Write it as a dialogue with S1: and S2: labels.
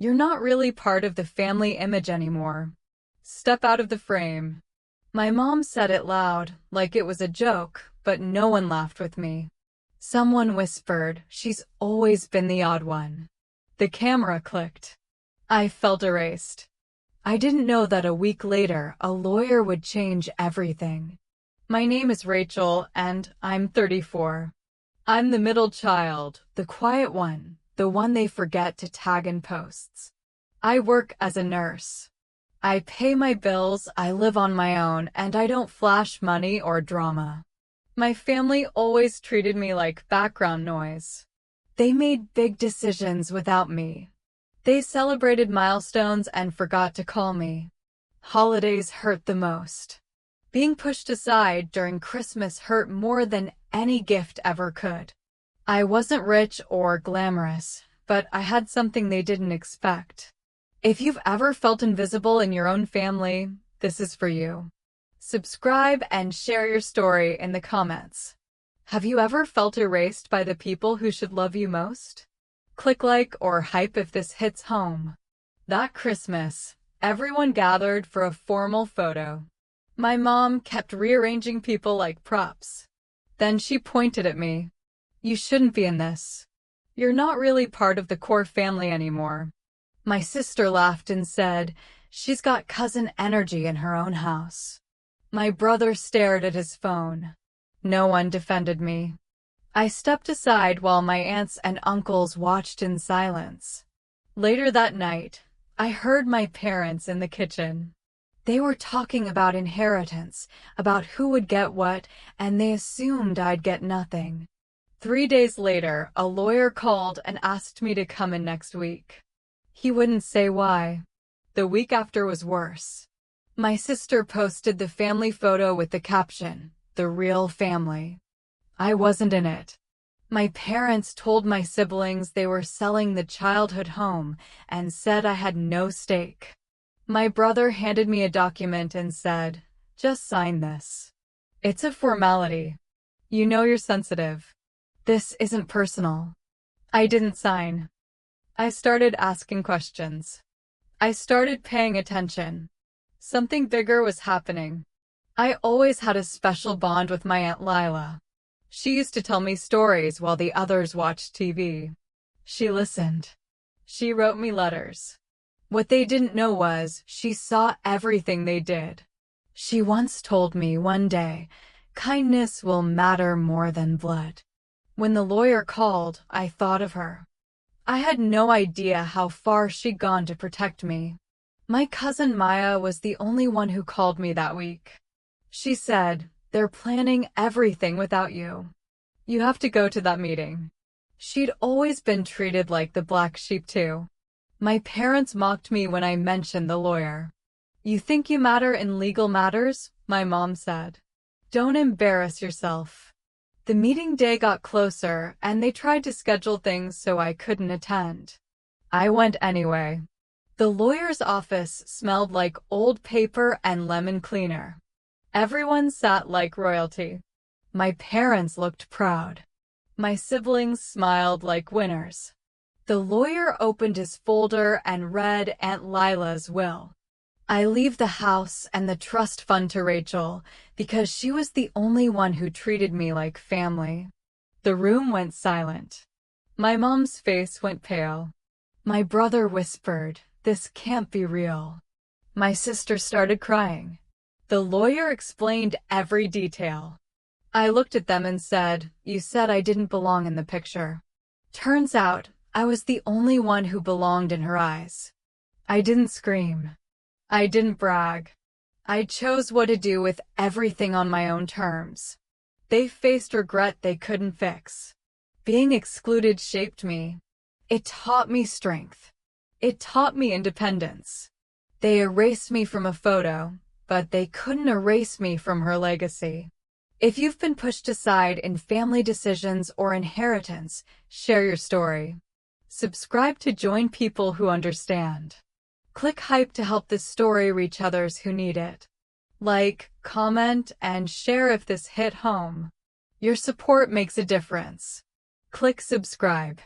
S1: You're not really part of the family image anymore. Step out of the frame. My mom said it loud, like it was a joke, but no one laughed with me. Someone whispered, "She's always been the odd one." The camera clicked. I felt erased. I didn't know that a week later, a lawyer would change everything. My name is Rachel, and I'm 34. I'm the middle child, the quiet one, the one they forget to tag in posts. I work as a nurse. I pay my bills, I live on my own, and I don't flash money or drama. My family always treated me like background noise. They made big decisions without me. They celebrated milestones and forgot to call me. Holidays hurt the most. Being pushed aside during Christmas hurt more than any gift ever could. I wasn't rich or glamorous, but I had something they didn't expect. If you've ever felt invisible in your own family, this is for you. Subscribe and share your story in the comments. Have you ever felt erased by the people who should love you most? Click like or hype if this hits home. That Christmas, everyone gathered for a formal photo. My mom kept rearranging people like props. Then she pointed at me. "You shouldn't be in this. You're not really part of the core family anymore." My sister laughed and said, "She's got cousin energy in her own house." My brother stared at his phone. No one defended me. I stepped aside while my aunts and uncles watched in silence. Later that night, I heard my parents in the kitchen. They were talking about inheritance, about who would get what, and they assumed I'd get nothing. 3 days later, a lawyer called and asked me to come in next week. He wouldn't say why. The week after was worse. My sister posted the family photo with the caption, "The real family." I wasn't in it. My parents told my siblings they were selling the childhood home and said I had no stake. My brother handed me a document and said, "Just sign this. It's a formality. You know you're sensitive. This isn't personal." I didn't sign. I started asking questions. I started paying attention. Something bigger was happening. I always had a special bond with my Aunt Lila. She used to tell me stories while the others watched TV. She listened. She wrote me letters. What they didn't know was, she saw everything they did. She once told me one day, "Kindness will matter more than blood." When the lawyer called, I thought of her. I had no idea how far she'd gone to protect me. My cousin Maya was the only one who called me that week. She said, "They're planning everything without you. You have to go to that meeting." She'd always been treated like the black sheep too. My parents mocked me when I mentioned the lawyer. "You think you matter in legal matters?" my mom said. "Don't embarrass yourself." The meeting day got closer, and they tried to schedule things so I couldn't attend. I went anyway. The lawyer's office smelled like old paper and lemon cleaner. Everyone sat like royalty. My parents looked proud. My siblings smiled like winners. The lawyer opened his folder and read Aunt Lila's will. I leave the house and the trust fund to Rachel because she was the only one who treated me like family. The room went silent. My mom's face went pale. My brother whispered, "This can't be real." My sister started crying. The lawyer explained every detail. I looked at them and said, "You said I didn't belong in the picture." Turns out, I was the only one who belonged in her eyes. I didn't scream. I didn't brag. I chose what to do with everything on my own terms. They faced regret they couldn't fix. Being excluded shaped me. It taught me strength. It taught me independence. They erased me from a photo, but they couldn't erase me from her legacy. If you've been pushed aside in family decisions or inheritance, share your story. Subscribe to join people who understand. Click hype to help this story reach others who need it. Like, comment, and share if this hit home. Your support makes a difference. Click subscribe.